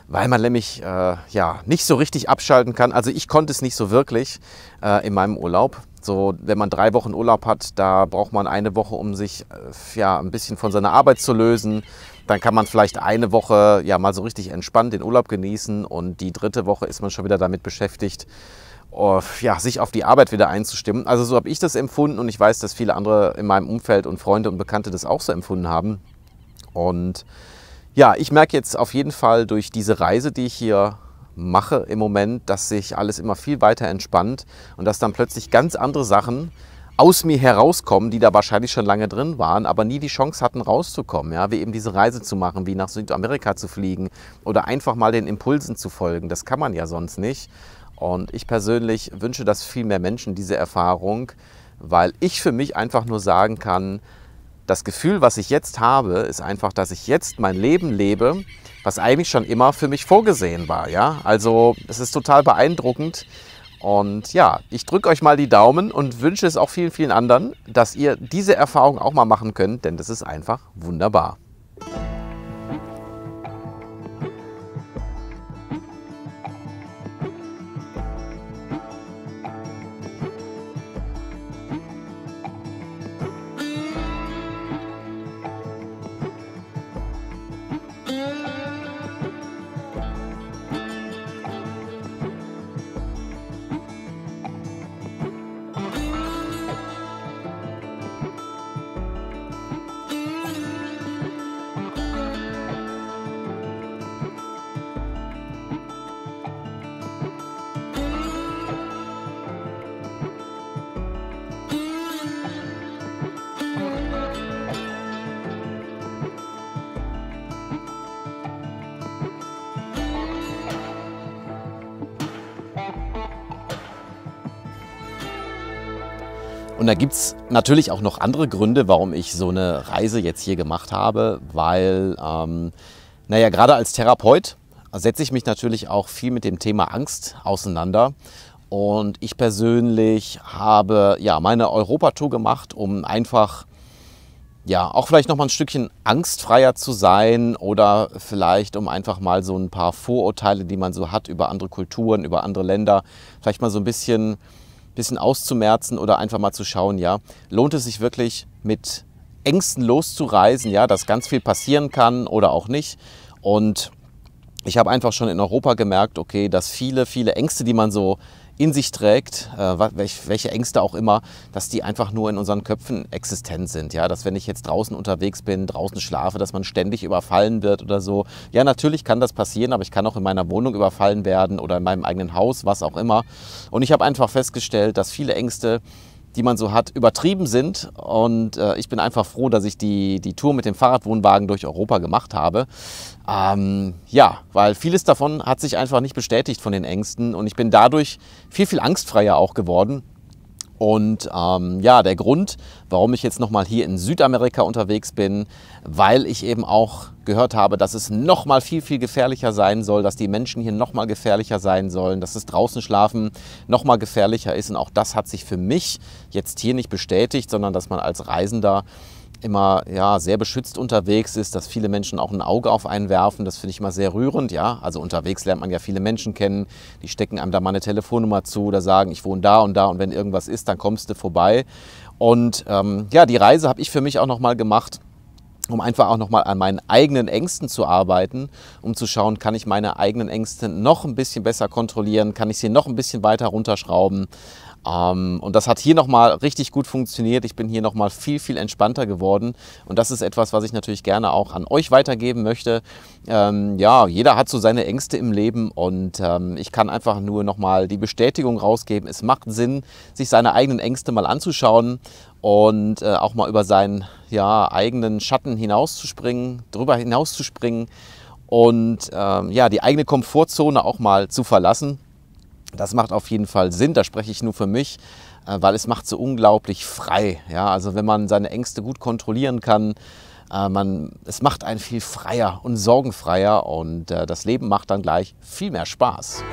weil man nämlich nicht so richtig abschalten kann. Also ich konnte es nicht so wirklich in meinem Urlaub. So, wenn man 3 Wochen Urlaub hat, da braucht man eine Woche, um sich ein bisschen von seiner Arbeit zu lösen. Dann kann man vielleicht eine Woche mal so richtig entspannt den Urlaub genießen und die 3. Woche ist man schon wieder damit beschäftigt, sich auf die Arbeit wieder einzustimmen. Also so habe ich das empfunden und ich weiß, dass viele andere in meinem Umfeld und Freunde und Bekannte das auch so empfunden haben. Und ja, ich merke jetzt auf jeden Fall durch diese Reise, die ich hier mache im Moment, dass sich alles immer viel weiter entspannt und dass dann plötzlich ganz andere Sachen aus mir herauskommen, die da wahrscheinlich schon lange drin waren, aber nie die Chance hatten rauszukommen, ja? Wie eben diese Reise zu machen, wie nach Südamerika zu fliegen oder einfach mal den Impulsen zu folgen. Das kann man ja sonst nicht. Und ich persönlich wünsche das viel mehr Menschen, diese Erfahrung, weil ich für mich einfach nur sagen kann, das Gefühl, was ich jetzt habe, ist einfach, dass ich jetzt mein Leben lebe, was eigentlich schon immer für mich vorgesehen war. Ja? Also es ist total beeindruckend. Und ja, ich drücke euch mal die Daumen und wünsche es auch vielen, vielen anderen, dass ihr diese Erfahrung auch mal machen könnt, denn das ist einfach wunderbar. Und da gibt es natürlich auch noch andere Gründe, warum ich so eine Reise jetzt hier gemacht habe, weil, naja, gerade als Therapeut setze ich mich natürlich auch viel mit dem Thema Angst auseinander. Und ich persönlich habe ja meine Europatour gemacht, um einfach ja auch vielleicht noch mal ein Stückchen angstfreier zu sein oder vielleicht um einfach mal so ein paar Vorurteile, die man so hat über andere Kulturen, über andere Länder, vielleicht mal so ein bisschen auszumerzen oder einfach mal zu schauen, ja, lohnt es sich wirklich mit Ängsten loszureisen, ja, dass ganz viel passieren kann oder auch nicht. Und ich habe einfach schon in Europa gemerkt, okay, dass viele Ängste, die man so in sich trägt, welche Ängste auch immer, dass die einfach nur in unseren Köpfen existent sind. Ja? Dass wenn ich jetzt draußen unterwegs bin, draußen schlafe, dass man ständig überfallen wird oder so. Ja, natürlich kann das passieren, aber ich kann auch in meiner Wohnung überfallen werden oder in meinem eigenen Haus, was auch immer. Und ich habe einfach festgestellt, dass viele Ängste, die man so hat, übertrieben sind. Und ich bin einfach froh, dass ich die Tour mit dem Fahrradwohnwagen durch Europa gemacht habe. Ja, weil vieles davon hat sich einfach nicht bestätigt von den Ängsten. Und ich bin dadurch viel angstfreier auch geworden. Und ja, der Grund, warum ich jetzt nochmal hier in Südamerika unterwegs bin, weil ich eben auch gehört habe, dass es nochmal viel gefährlicher sein soll, dass die Menschen hier nochmal gefährlicher sein sollen, dass das draußen schlafen nochmal gefährlicher ist. Und auch das hat sich für mich jetzt hier nicht bestätigt, sondern dass man als Reisender immer ja, sehr beschützt unterwegs ist, dass viele Menschen auch ein Auge auf einen werfen. Das finde ich immer sehr rührend. Ja? Also unterwegs lernt man ja viele Menschen kennen, die stecken einem da mal eine Telefonnummer zu oder sagen, ich wohne da und wenn irgendwas ist, dann kommst du vorbei. Und ja, die Reise habe ich für mich auch nochmal gemacht, um einfach auch nochmal an meinen eigenen Ängsten zu arbeiten, um zu schauen, kann ich meine eigenen Ängste noch ein bisschen besser kontrollieren, kann ich sie noch ein bisschen weiter runterschrauben. Und das hat hier nochmal richtig gut funktioniert. Ich bin hier nochmal viel entspannter geworden. Und das ist etwas, was ich natürlich gerne auch an euch weitergeben möchte. Ja, jeder hat so seine Ängste im Leben und ich kann einfach nur nochmal die Bestätigung rausgeben. Es macht Sinn, sich seine eigenen Ängste mal anzuschauen und auch mal über seinen eigenen Schatten drüber hinauszuspringen und ja, die eigene Komfortzone auch mal zu verlassen. Das macht auf jeden Fall Sinn, da spreche ich nur für mich, weil es macht so unglaublich frei. Ja? Also wenn man seine Ängste gut kontrollieren kann, es macht einen viel freier und sorgenfreier und das Leben macht dann gleich viel mehr Spaß.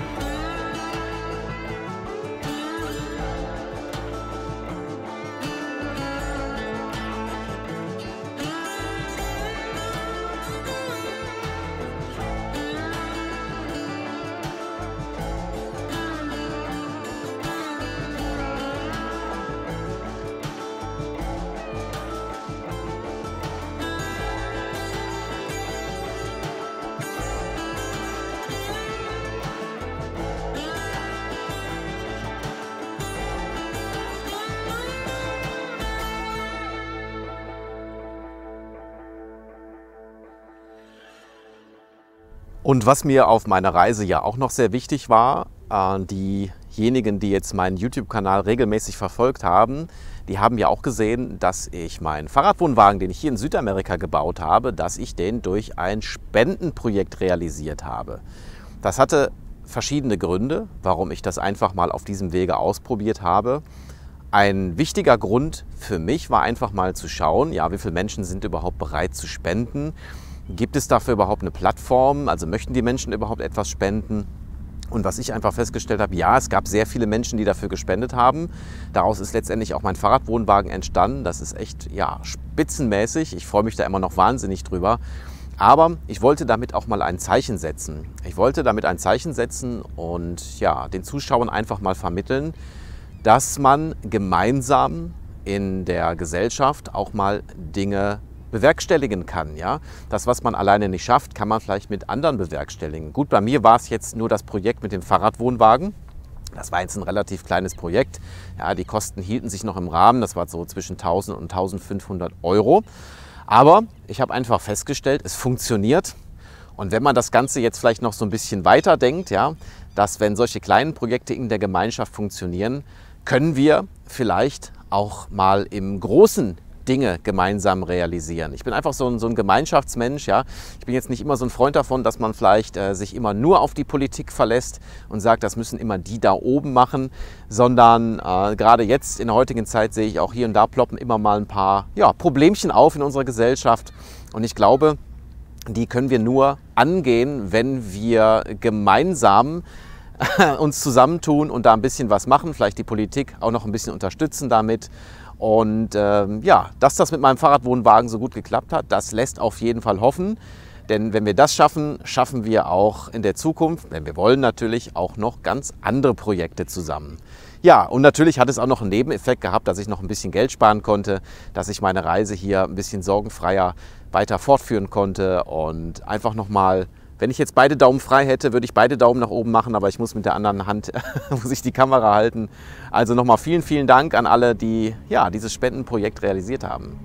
Und was mir auf meiner Reise ja auch noch sehr wichtig war, diejenigen, die jetzt meinen YouTube-Kanal regelmäßig verfolgt haben, die haben ja auch gesehen, dass ich meinen Fahrradwohnwagen, den ich hier in Südamerika gebaut habe, dass ich den durch ein Spendenprojekt realisiert habe. Das hatte verschiedene Gründe, warum ich das einfach mal auf diesem Wege ausprobiert habe. Ein wichtiger Grund für mich war einfach mal zu schauen, ja, wie viele Menschen sind überhaupt bereit zu spenden. Gibt es dafür überhaupt eine Plattform? Also möchten die Menschen überhaupt etwas spenden? Und was ich einfach festgestellt habe, ja, es gab sehr viele Menschen, die dafür gespendet haben. Daraus ist letztendlich auch mein Fahrradwohnwagen entstanden. Das ist echt ja, spitzenmäßig. Ich freue mich da immer noch wahnsinnig drüber. Aber ich wollte damit auch mal ein Zeichen setzen. Ich wollte damit ein Zeichen setzen und ja, den Zuschauern einfach mal vermitteln, dass man gemeinsam in der Gesellschaft auch mal Dinge bewerkstelligen kann. Ja? Das, was man alleine nicht schafft, kann man vielleicht mit anderen bewerkstelligen. Gut, bei mir war es jetzt nur das Projekt mit dem Fahrradwohnwagen. Das war jetzt ein relativ kleines Projekt. Ja, die Kosten hielten sich noch im Rahmen. Das war so zwischen 1.000 und 1.500 Euro. Aber ich habe einfach festgestellt, es funktioniert. Und wenn man das Ganze jetzt vielleicht noch so ein bisschen weiter denkt, ja, dass wenn solche kleinen Projekte in der Gemeinschaft funktionieren, können wir vielleicht auch mal im Großen Dinge gemeinsam realisieren. Ich bin einfach so ein Gemeinschaftsmensch. Ja? Ich bin jetzt nicht immer so ein Freund davon, dass man vielleicht sich immer nur auf die Politik verlässt und sagt, das müssen immer die da oben machen, sondern gerade jetzt in der heutigen Zeit sehe ich auch hier und da ploppen immer mal ein paar Problemchen auf in unserer Gesellschaft. Und ich glaube, die können wir nur angehen, wenn wir gemeinsam uns zusammentun und da ein bisschen was machen, vielleicht die Politik auch noch ein bisschen unterstützen damit. Und dass das mit meinem Fahrradwohnwagen so gut geklappt hat, das lässt auf jeden Fall hoffen. Denn wenn wir das schaffen, schaffen wir auch in der Zukunft, wenn wir wollen natürlich, auch noch ganz andere Projekte zusammen. Ja, und natürlich hat es auch noch einen Nebeneffekt gehabt, dass ich noch ein bisschen Geld sparen konnte, dass ich meine Reise hier ein bisschen sorgenfreier weiter fortführen konnte und einfach nochmal, wenn ich jetzt beide Daumen frei hätte, würde ich beide Daumen nach oben machen, aber ich muss mit der anderen Hand muss ich die Kamera halten. Also nochmal vielen, vielen Dank an alle, die dieses Spendenprojekt realisiert haben.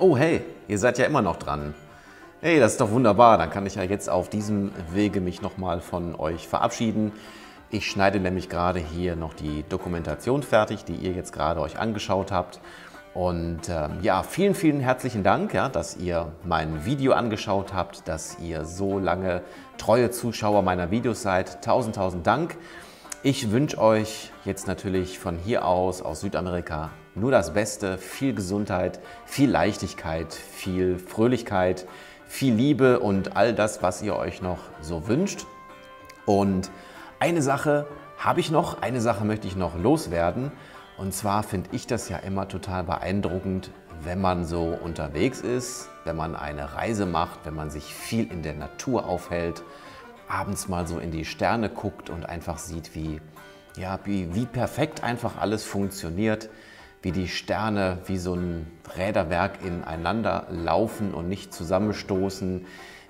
Oh hey, ihr seid ja immer noch dran. Hey, das ist doch wunderbar, dann kann ich ja jetzt auf diesem Wege mich nochmal von euch verabschieden. Ich schneide nämlich gerade hier noch die Dokumentation fertig, die ihr jetzt gerade euch angeschaut habt. Und vielen, vielen herzlichen Dank, dass ihr mein Video angeschaut habt, dass ihr so lange treue Zuschauer meiner Videos seid. Tausend, tausend Dank. Ich wünsche euch jetzt natürlich von hier aus Südamerika nur das Beste, viel Gesundheit, viel Leichtigkeit, viel Fröhlichkeit, viel Liebe und all das, was ihr euch noch so wünscht. Und eine Sache habe ich noch, eine Sache möchte ich noch loswerden. Und zwar finde ich das ja immer total beeindruckend, wenn man so unterwegs ist, wenn man eine Reise macht, wenn man sich viel in der Natur aufhält, abends mal so in die Sterne guckt und einfach sieht, wie perfekt einfach alles funktioniert, wie die Sterne wie so ein Räderwerk ineinander laufen und nicht zusammenstoßen,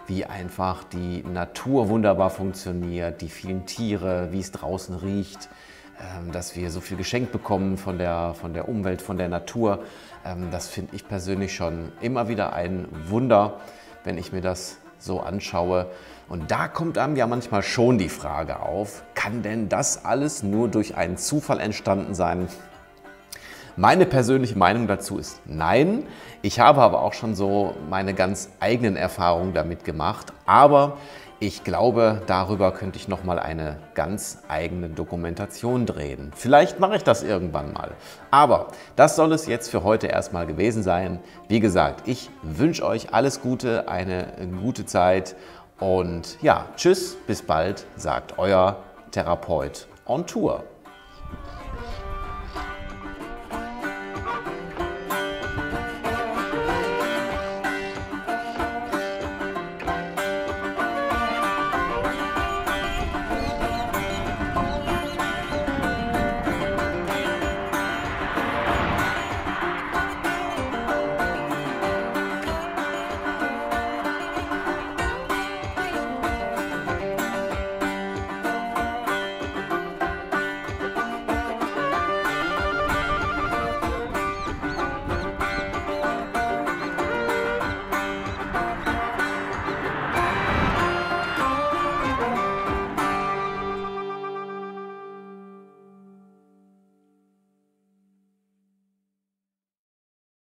wie einfach die Natur wunderbar funktioniert, die vielen Tiere, wie es draußen riecht, dass wir so viel geschenkt bekommen von der Umwelt, von der Natur. Das finde ich persönlich schon immer wieder ein Wunder, wenn ich mir das so anschaue. Und da kommt einem ja manchmal schon die Frage auf, kann denn das alles nur durch einen Zufall entstanden sein? Meine persönliche Meinung dazu ist nein. Ich habe aber auch schon so meine ganz eigenen Erfahrungen damit gemacht. Aber ich glaube, darüber könnte ich noch mal eine ganz eigene Dokumentation drehen. Vielleicht mache ich das irgendwann mal. Aber das soll es jetzt für heute erstmal gewesen sein. Wie gesagt, ich wünsche euch alles Gute, eine gute Zeit. Und ja, tschüss, bis bald, sagt euer Therapeut on Tour.